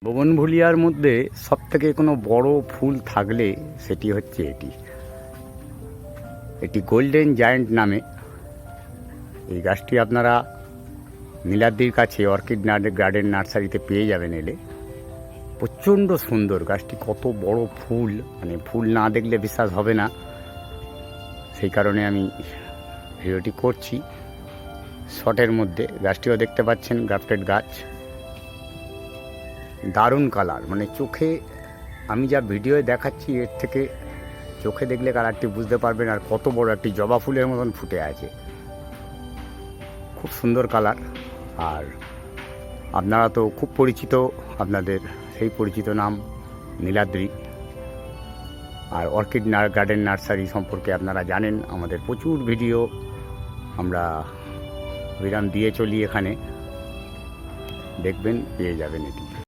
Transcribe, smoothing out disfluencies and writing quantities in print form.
বোগনভেলিয়ার মধ্যে সবথেকে কোনো বড় ফুল থাকলে সেটি হচ্ছে এটি গোল্ডেন জায়ান্ট নামে। এই গাছটি আপনারা নীলাদ্রির কাছে অর্কিড গার্ডেন নার্সারিতে পেয়ে যাবেন এলে। প্রচণ্ড সুন্দর গাছটি, কত বড় ফুল, মানে ফুল না দেখলে বিশ্বাস হবে না। সেই কারণে আমি ভিডিওটি করছি শর্টের মধ্যে। গাছটিও দেখতে পাচ্ছেন, গ্রাফটেড গাছ, দারুণ কালার। মানে চোখে আমি যা ভিডিওয়ে দেখাচ্ছি এর থেকে চোখে দেখলে কালারটি বুঝতে পারবেন। আর কত বড় একটি জবা ফুলের মতন ফুটে আছে, খুব সুন্দর কালার। আর আপনারা তো খুব পরিচিত, আপনাদের সেই পরিচিত নাম নীলাদ্রি। আর অর্কিড গার্ডেন নার্সারি সম্পর্কে আপনারা জানেন, আমাদের প্রচুর ভিডিও আমরা বিরাম দিয়ে চলি এখানে, দেখবেন পেয়ে যাবেন এটি।